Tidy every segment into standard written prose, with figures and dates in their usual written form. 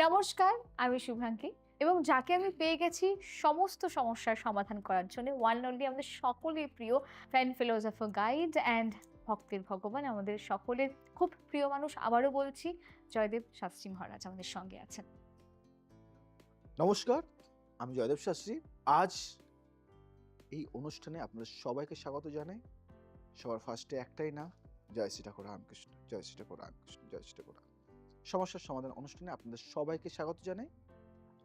নমস্কার, আমি শুভ্রাঙ্কি এবং যাকে আমি পেয়ে গেছি সমস্ত সমস্যার সমাধান করার জন্য ওয়ান অনলি আমাদের সকলের প্রিয় ফ্যান ফিলোসফার গাইড অ্যান্ড ভক্তের ভগবান, আমাদের সকলের খুব প্রিয় মানুষ। আবারও বলছি, জয়দেব শাস্ত্রী মহারাজ আমাদের সঙ্গে আছেন। নমস্কার, আমি জয়দেব শাস্ত্রী। আজ এই অনুষ্ঠানে আপনাদের সবাইকে স্বাগত জানাই। সবার ফার্স্টে একটাই নাম, জয় শ্রী ঠাকুর রামকৃষ্ণ, জয় শ্রী ঠাকুর রামকৃষ্ণ, জয় শ্রী ঠাকুর রাম। সমস্যার সমাধান অনুষ্ঠানে আপনাদের সবাইকে স্বাগত জানাই।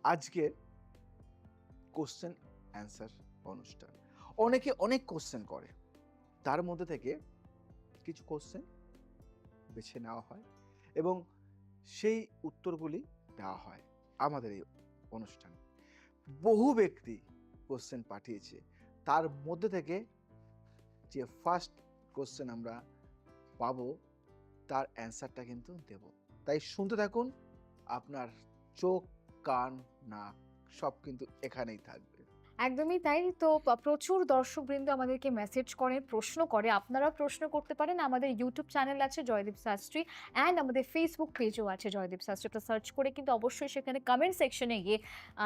আজকে কোশ্চেন অ্যান্সার অনুষ্ঠান। অনেকে অনেক কোশ্চেন করে, তার মধ্যে থেকে কিছু কোশ্চেন বেছে নেওয়া হয় এবং সেই উত্তরগুলি দেওয়া হয় আমাদের এই অনুষ্ঠানে। বহু ব্যক্তি কোশ্চেন পাঠিয়েছে, তার মধ্যে থেকে যে ফার্স্ট কোশ্চেন আমরা পাবো তার অ্যান্সারটা কিন্তু দেব। তাই শুনতে থাকুন, আপনার চোখ, কান, নাক সব কিন্তু এখানেই থাকবে। একদমই তাই। তো প্রচুর দর্শকবৃন্দ আমাদেরকে মেসেজ করেন, প্রশ্ন করে। আপনারা প্রশ্ন করতে পারেন। আমাদের ইউটিউব চ্যানেল আছে জয়দেব শাস্ত্রী অ্যান্ড আমাদের ফেসবুক পেজও আছে জয়দেব শাস্ত্রী। একটা সার্চ করে কিন্তু অবশ্যই সেখানে কমেন্ট সেকশনে গিয়ে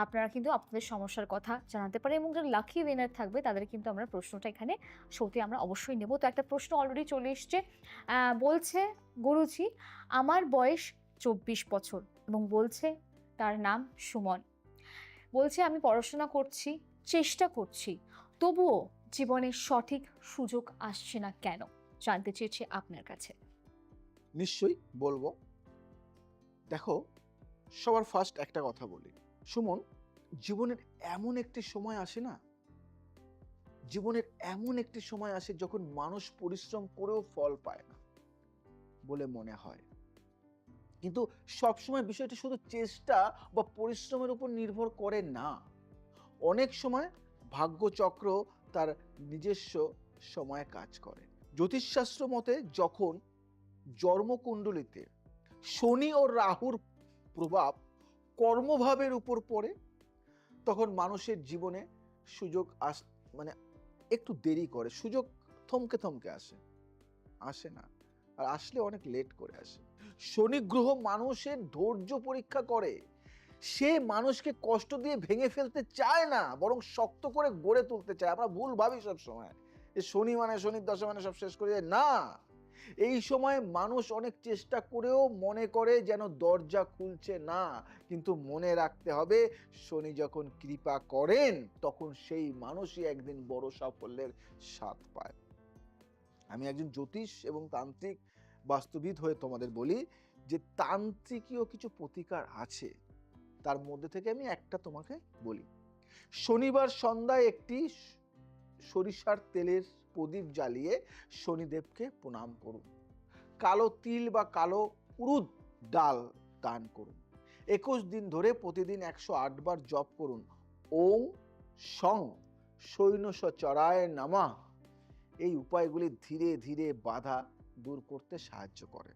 আপনারা কিন্তু আপনাদের সমস্যার কথা জানাতে পারেন এবং যারা লাকি উইনার থাকবে তাদের কিন্তু আমরা প্রশ্নটা এখানে শোতে আমরা অবশ্যই নেব। তো একটা প্রশ্ন অলরেডি চলে এসছে। বলছে, গুরুজি আমার বয়স 24 বছর এবং বলছে তার নাম সুমন। বলছে আমি পড়াশোনা করছি, চেষ্টা করছি, তবুও জীবনের সঠিক সুযোগ আসছে না কেন, জানতে চেয়েছি আপনার কাছে। নিশ্চয়ই বলবো। দেখো, সবার ফার্স্ট একটা কথা বলি, সুমন, জীবনের এমন একটি সময় আসে না, জীবনের এমন একটি সময় আসে যখন মানুষ পরিশ্রম করেও ফল পায় না বলে মনে হয়। কিন্তু সবসময় বিষয়টি শুধু চেষ্টা বা পরিশ্রমের উপর নির্ভর করে না। অনেক সময় ভাগ্যচক্র তার নিজস্ব সময়ে কাজ করে। জ্যোতিষশাস্ত্র মতে যখন জন্মকুণ্ডলিতে শনি ও রাহুর প্রভাব কর্মভাবের উপর পড়ে, তখন মানুষের জীবনে সুযোগ মানে একটু দেরি করে। সুযোগ থমকে থমকে আসে না, আর আসলে অনেক লেট করে আসে। শনি গ্রহ মানুষের ধৈর্য পরীক্ষা করে। সে মানুষকে কষ্ট দিয়ে ভেঙে ফেলতে চায় না, বরং শক্ত করে গড়ে তুলতে চায়। আমরা ভুল ভাবি সব সময়, যে শনি মানে শনির দশা মানে সব শেষ করে যায়। না, এই সময় মানুষ অনেক চেষ্টা করেও মনে করে যেন দরজা খুলছে না। কিন্তু মনে রাখতে হবে, শনি যখন কৃপা করেন তখন সেই মানুষই একদিন বড় সাফল্যের স্বাদ পায়। আমি একজন জ্যোতিষ এবং তান্ত্রিক বাস্তুবিদ হয়ে তোমাদের বলি যে তান্ত্রিকীয় কিছু প্রতিকার আছে, তার মধ্যে থেকে আমি একটা তোমাকে বলি। শনিবার সন্ধ্যায় একটি সরিষার তেলের প্রদীপ জ্বালিয়ে শনিদেবকে প্রণাম করুন। কালো তিল বা কালো উরুদ ডাল দান করুন। 21 দিন ধরে প্রতিদিন 108 বার জপ করুন ওং সং সৈন্যচরায় নমঃ। এই উপায়গুলি ধীরে ধীরে বাধা দূর করতে সাহায্য করে।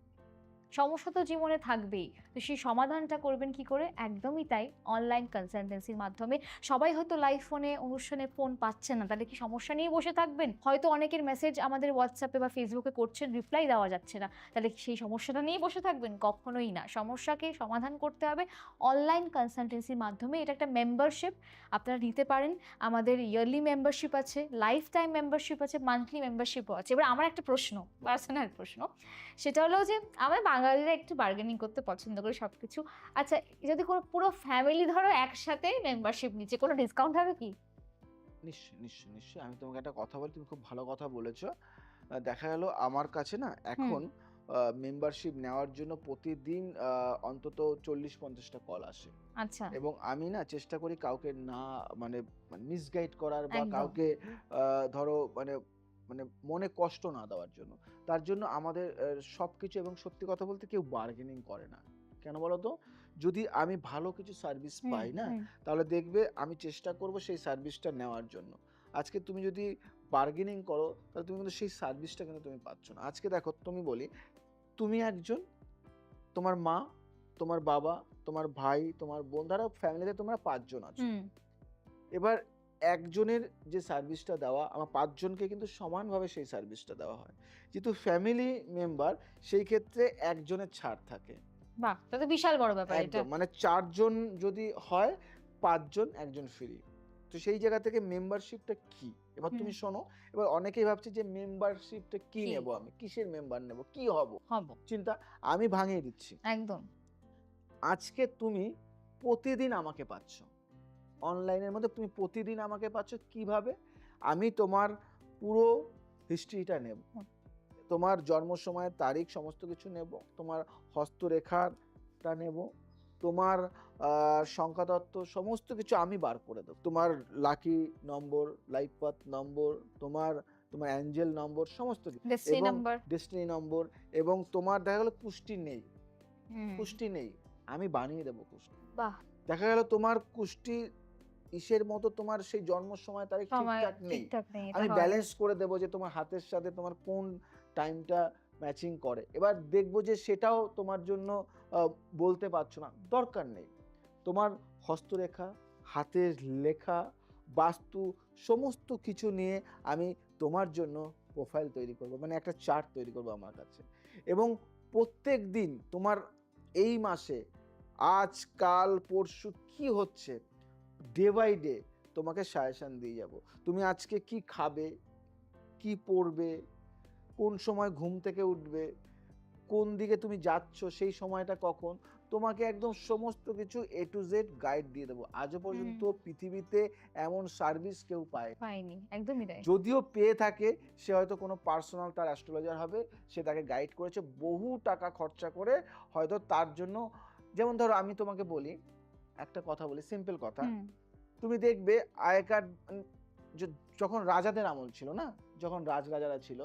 সমস্যা তো জীবনে থাকবেই, তো সেই সমাধানটা করবেন কি করে? একদমই তাই, অনলাইন কনসালটেন্সির মাধ্যমে। সবাই হয়তো লাইভ ফোনে অনুষ্ঠানে ফোন পাচ্ছে না, তাহলে কি সমস্যা নিয়ে বসে থাকবেন? হয়তো অনেকের মেসেজ আমাদের হোয়াটসঅ্যাপে বা ফেসবুকে করছেন, রিপ্লাই দেওয়া যাচ্ছে না, তাহলে কি সেই সমস্যাটা নিয়েই বসে থাকবেন? কখনোই না। সমস্যাকে সমাধান করতে হবে অনলাইন কনসালটেন্সির মাধ্যমে। এটা একটা মেম্বারশিপ আপনারা নিতে পারেন। আমাদের ইয়ারলি মেম্বারশিপ আছে, লাইফ টাইম মেম্বারশিপ আছে, মান্থলি মেম্বারশিপও আছে। এবার আমার একটা প্রশ্ন, পার্সোনাল প্রশ্ন, সেটা হলো যে আমরা বাঙালিরা একটু বার্গেনিং করতে পছন্দ করি সব কিছু। আচ্ছা, যদি কোনো পুরো ফ্যামিলি ধরো একসাথে মেম্বারশিপ নিচ্ছে, কোনো ডিসকাউন্ট হবে কি? নিশ্চয়ই নিশ্চয়ই নিশ্চয়ই, আমি তোমাকে একটা কথা বলি, তুমি খুব ভালো কথা বলেছো। দেখা গেল আমার কাছে না হুম। এখন মেম্বারশিপ নেওয়ার জন্য প্রতিদিন অন্তত 40-50টা কল আসে। আচ্ছা। এবং আমি না চেষ্টা করি কাউকে না মানে মিসগাইড করার বা একদম। কাউকে ধরো মানে মানে মনে কষ্ট না দেওয়ার জন্য। তার জন্য আমাদের সবকিছু, এবং সত্যি কথা বলতে কেউ বার্গেনিং করে না। কেন বলো তো? যদি আমি ভালো কিছু সার্ভিস হুম, পাই না, হুম। তাহলে দেখবে আমি চেষ্টা করব সেই সার্ভিসটা নেওয়ার জন্য। আজকে তুমি যদি বার্গেনিং করো, তাহলে তুমি কিন্তু সেই সার্ভিসটা কিন্তু তুমি পাচ্ছ না। আজকে দেখো, তুমি বলি, তুমি একজন, তোমার মা, তোমার বাবা, তোমার ভাই, তোমার বোন, ধরো ফ্যামিলিতে তোমরা 5 জন আছো। হুম। এবার একজনের যে সার্ভিসটা দেওয়া, আমার 5 জনকে কিন্তু সমানভাবে সেই সার্ভিসটা দেওয়া হয়। যেহেতু ফ্যামিলি মেম্বার, সেই ক্ষেত্রে একজনের ছাড় থাকে। বাহ, এটা তো বিশাল বড় ব্যাপার এটা। একদম, মানে 4 জন যদি হয় 5 জন একজন ফ্রি। তো সেই জায়গা থেকে মেম্বারশিপটা কি? এবার হুম। তুমি শোনো, এবার অনেকেই ভাবছে যে মেম্বারশিপটা কি কি? নেব আমি? কিসের মেম্বার নেব? কি হব? হব। চিন্তা, আমি ভাঙিয়ে দিচ্ছি। একদম। আজকে তুমি প্রতিদিন আমাকে পাচ্ছ। অনলাইনের মধ্যে তুমি প্রতিদিন আমাকে পাচ্ছ কিভাবে? আমি তোমার পুরো হিস্ট্রিটা নেব। হুম। তোমার জন্ম সময়ের তারিখ সমস্ত কিছু নেব। তোমার হস্তরেখাটা নেব। তোমার সংখ্যাতত্ত্ব সমস্ত কিছু আমি বার করে দেব। তোমার লাকি নম্বর, লাইফ পাথ নম্বর, তোমার তোমার অ্যাঞ্জেল নম্বর সমস্ত কিছু, ডেস্টিনি এবং নাম্বার। ডেস্টিনি নম্বর, এবং তোমার দেখা গেল কুষ্টি নেই। হুম। কুষ্টি নেই। আমি বানিয়ে দেব কুষ্টি। বাহ, দেখা গেল তোমার কুষ্টি ইসের মতো তোমার সেই জন্ম সময় তারিখ সময় ঠিকঠাক নেই। ঠিকঠাক নেই, এটা আমি হয়। ব্যালেন্স করে দেব যে তোমার হাতের সাথে তোমার কোন টাইমটা ম্যাচিং করে। এবার দেখব যে সেটাও তোমার জন্য বলতে পারছো না, দরকার নেই। তোমার হস্তরেখা, হাতের লেখা, বাস্তু সমস্ত কিছু নিয়ে আমি তোমার জন্য প্রোফাইল তৈরি করব, মানে একটা চার্ট তৈরি করব আমার কাছে। এবং প্রত্যেক দিন তোমার এই মাসে আজ কাল পরশু কি হচ্ছে ডে বাই ডে তোমাকে সাজেশন দিয়ে যাব। তুমি আজকে কি খাবে, কি পড়বে, কোন সময় ঘুম থেকে উঠবে, কোন দিকে তুমি যাচ্ছ, সেই সময়টা কখন, তোমাকে একদম সমস্ত কিছু এ টু জেড গাইড দিয়ে দেবো। আজও পর্যন্ত পৃথিবীতে এমন সার্ভিস কেউ পায়, পাইনি, একদমই তাই। যদিও পেয়ে থাকে সে হয়তো কোনো পার্সোনাল তার অ্যাস্ট্রোলজার হবে, সে তাকে গাইড করেছে বহু টাকা খরচা করে, হয়তো তার জন্য। যেমন ধরো আমি তোমাকে বলি একটা কথা, বলি সিম্পল কথা, হুম। তুমি দেখবে আগেকার যখন রাজাদের আমল ছিল না, যখন রাজরাজারা ছিল,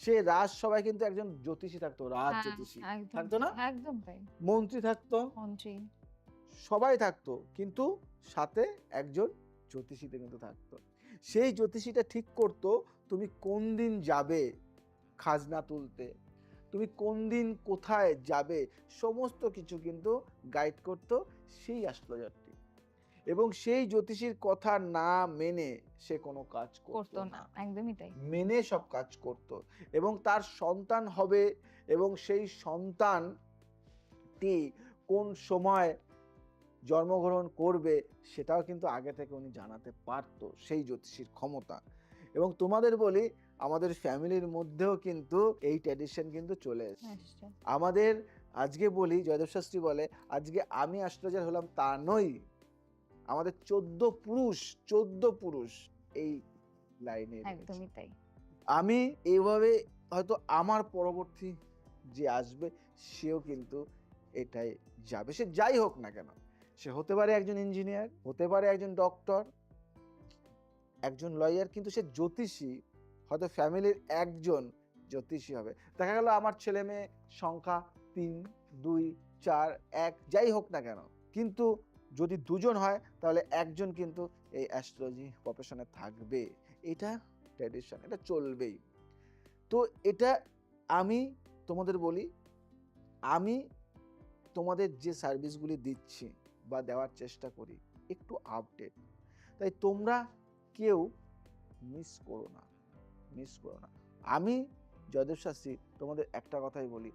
সে রাজসভায় কিন্তু একজন জ্যোতিষী থাকতো, রাজ হ্যাঁ, জ্যোতিষী একদম থাকতো না, একদম তাই। মন্ত্রী থাকতো, মন্ত্রী। সবাই থাকতো, কিন্তু সাথে একজন জ্যোতিষীতে কিন্তু থাকতো। সেই জ্যোতিষীটা ঠিক করতো তুমি কোন দিন যাবে খাজনা তুলতে, তুমি কোন দিন কোথায় যাবে, সমস্ত কিছু কিন্তু গাইড করতো সেই অ্যাস্ট্রোলজারটি। এবং সেই জ্যোতিষীর কথা না মেনে সে কোনো কাজ করতো করতো না, না, একদমই তাই। মেনে সব কাজ করত। এবং তার সন্তান হবে, এবং সেই সন্তানটি কোন সময় জন্মগ্রহণ করবে সেটাও কিন্তু আগে থেকে উনি জানাতে পারতো, সেই জ্যোতিষীর ক্ষমতা। এবং তোমাদের বলি, আমাদের ফ্যামিলির মধ্যেও কিন্তু এই ট্র্যাডিশন কিন্তু চলে এসেছে। নিশ্চয়ই। আমাদের আজকে বলি, জয়দেব শাস্ত্রী বলে আজকে আমি অ্যাস্ট্রোলজার হলাম তা নই, আমাদের 14 পুরুষ এই লাইনে রয়েছে। একদমই তাই। আমি এইভাবে হয়তো আমার পরবর্তী যে আসবে সেও কিন্তু এটাই যাবে, সে যাই হোক না কেন। সে হতে পারে একজন ইঞ্জিনিয়ার, হতে পারে একজন ডক্টর, একজন লয়ার, কিন্তু সে জ্যোতিষী, হয়তো ফ্যামিলির একজন জ্যোতিষী হবে। দেখা গেল আমার ছেলে মেয়ে সংখ্যা 3, 2, 4, 1 যাই হোক না কেন, কিন্তু যদি দুজন হয় তাহলে একজন কিন্তু এই অ্যাস্ট্রোলজি প্রফেশনে থাকবে। এটা ট্র্যাডিশন, এটা চলবেই। তো এটা আমি তোমাদের বলি, আমি তোমাদের যে সার্ভিসগুলি দিচ্ছি বা দেওয়ার চেষ্টা করি একটু আপডেট, তাই তোমরা কেউ মিস করো না, মিস করো না। আমি জয়দেব শাস্ত্রী তোমাদের একটা কথাই বলি,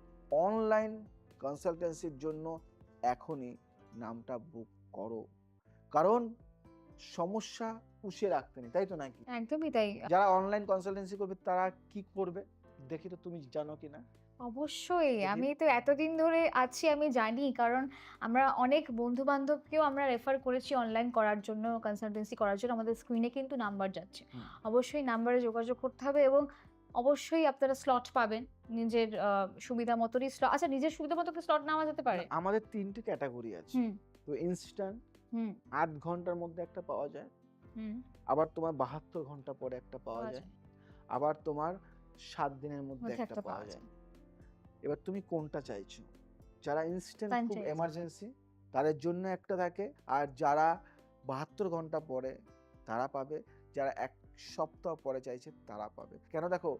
অনলাইন কনসালটেন্সির জন্য এখনই নামটা বুক করো, কারণ সমস্যা পুষিয়ে রাখতে নেই, তাই তো নাকি? একদমই তাই। যারা অনলাইন কনসালটেন্সি করবে তারা কি করবে দেখি তো, তুমি জানো কিনা? অবশ্যই। দেখি। আমি তো এতদিন ধরে আছি, আমি জানি। কারণ আমরা অনেক বন্ধু-বান্ধবকেও আমরা রেফার করেছি অনলাইন করার জন্য, কনসালটেন্সি করার জন্য। আমাদের স্ক্রিনে কিন্তু নাম্বার যাচ্ছে। হুম। অবশ্যই নাম্বারে যোগাযোগ করতে হবে এবং অবশ্যই আপনারা স্লট পাবেন। নিজের সুবিধা মতনই আচ্ছা, নিজের সুবিধা মতো কি স্লট নেওয়া যেতে পারে? না, আমাদের 3টে ক্যাটাগরি আছে। হুম, তো ইনস্ট্যান্ট হুম, 8 ঘন্টার মধ্যে একটা পাওয়া যায়। হুম। আবার তোমার 72 ঘন্টা পরে একটা পাওয়া পাওয়া যায়। যায়। আবার তোমার 7 দিনের মধ্যে মধ্যে একটা একটা পাওয়া পাওয়া যায়। যায়। এবার তুমি কোনটা চাইছো? যারা ইনস্ট্যান্ট খুব ফ্র্যাঞ্চাইজি। এমার্জেন্সি তাদের জন্য একটা থাকে, আর যারা 72 ঘন্টা পরে তারা পাবে, যারা 1 সপ্তাহ পরে চাইছে তারা পাবে। কেন দেখো,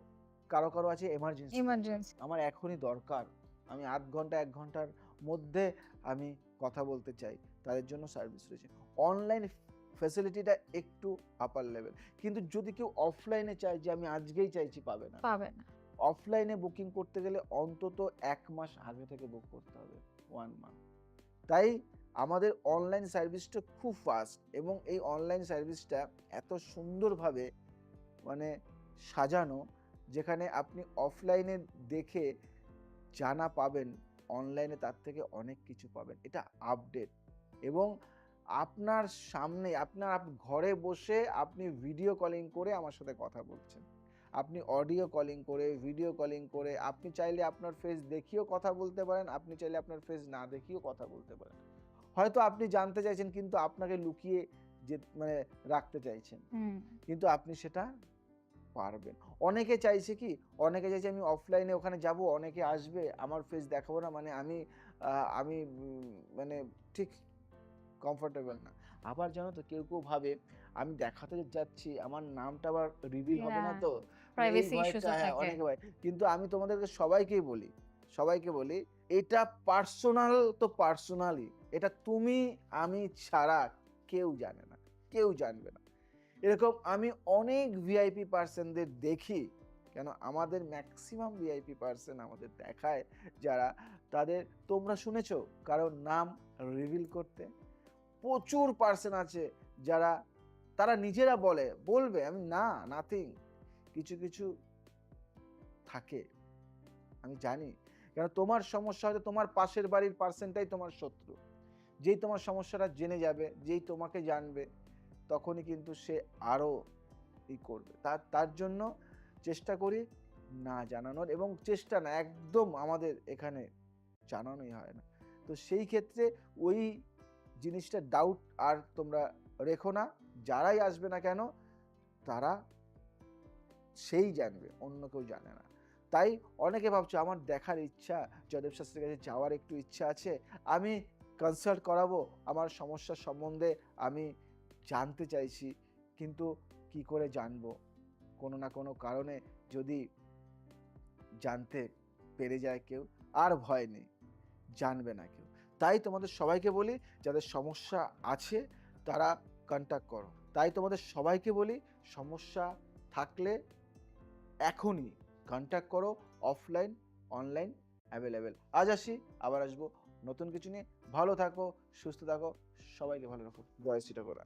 কারো কারো আছে এমার্জেন্সি, এমার্জেন্সি। আমার এখনই দরকার, আমি 8 ঘন্টা 1 ঘন্টার মধ্যে আমি কথা বলতে চাই, তাদের জন্য সার্ভিস রয়েছে। অনলাইন ফ্যাসিলিটিটা একটু আপার লেভেল, কিন্তু যদি কেউ অফলাইনে চায় যে আমি আজকেই চাইছি, পাবে না। পাবে না। অফলাইনে বুকিং করতে গেলে অন্তত 1 মাস আগে থেকে বুক করতে হবে। 1 month। তাই আমাদের অনলাইন সার্ভিসটা খুব ফাস্ট, এবং এই অনলাইন সার্ভিসটা এত সুন্দরভাবে মানে সাজানো, যেখানে আপনি অফলাইনে দেখে জানা পাবেন, অনলাইনে তার থেকে অনেক কিছু পাবেন। এটা আপডেট, এবং আপনার সামনে আপনার ঘরে বসে আপনি ভিডিও কলিং করে আমার সাথে কথা বলছেন। আপনি অডিও কলিং করে, ভিডিও কলিং করে, আপনি চাইলে আপনার ফেস দেখিয়েও কথা বলতে পারেন, আপনি চাইলে আপনার ফেস না দেখিয়েও কথা বলতে পারেন। হয়তো আপনি জানতে চাইছেন কিন্তু আপনাকে লুকিয়ে যে মানে রাখতে চাইছেন, কিন্তু আপনি সেটা পারবেন। অনেকে চাইছে কি, অনেকে চাইছে আমি অফলাইনে ওখানে যাব, অনেকে আসবে, আমার ফেস দেখাবো না, মানে আমি মানে ঠিক কমফোর্টেবল না। আবার জানো তো কেউ ভাবে আমি দেখাতে যাচ্ছি, আমার নামটা আবার রিভিল হবে না তো, মানে এই প্রাইভেসি ইস্যুস ভয়টা, হ্যাঁ, থাকে। অনেকে ভয়। কিন্তু আমি তোমাদেরকে সবাইকে বলি এটা পার্সোনাল তো পার্সোনালই। এটা তুমি আমি ছাড়া কেউ জানে না, কেউ জানবে না। এরকম আমি অনেক ভিআইপি পার্সনদের দেখি, কেন আমাদের ম্যাক্সিমাম ভিআইপি পার্সন আমাদের দেখায় যারা, তাদের তোমরা শুনেছো কারোর নাম রিভিল করতে? প্রচুর পার্সন আছে যারা তারা নিজেরা বলবে আমি নাথিং। কিছু কিছু থাকে, আমি জানি, কেন তোমার সমস্যা হয়তো তোমার পাশের বাড়ির পার্সনটাই তোমার শত্রু। যেই তোমার সমস্যাটা জেনে যাবে, যেই তোমাকে জানবে, তখনই কিন্তু সে আরো করবে। তার জন্য চেষ্টা করি না জানানোর, এবং চেষ্টা না, একদম আমাদের এখানে জানানোই হয় না। তো সেই ক্ষেত্রে ওই জিনিসটা ডাউট আর তোমরা রেখো না। যারাই আসবে না কেন তারা সেই জানবে, অন্য কেউ জানে না। তাই অনেকে ভাবছো আমার দেখার ইচ্ছা, জয়দেব শাস্ত্রীর কাছে যাওয়ার একটু ইচ্ছা আছে, আমি কনসাল্ট করাবো, আমার সমস্যার সম্বন্ধে আমি জানতে চাইছি, কিন্তু কি করে জানবো? কোনো না কোনো কারণে যদি জানতে পেরে যায় কেউ, আর ভয় নেই, জানবে না কেউ। তাই তোমাদের সবাইকে বলি, যাদের সমস্যা আছে তারা কন্ট্যাক্ট করো। তাই তোমাদের সবাইকে বলি, সমস্যা থাকলে এখনই কন্ট্যাক্ট করো। Offline online available. আজ আসি, আবার আসবো নতুন কিছু নিয়ে। ভালো থাকো, সুস্থ থাকো, সবাইকে ভালো রাখো। জয় শ্রী ঠাকুর।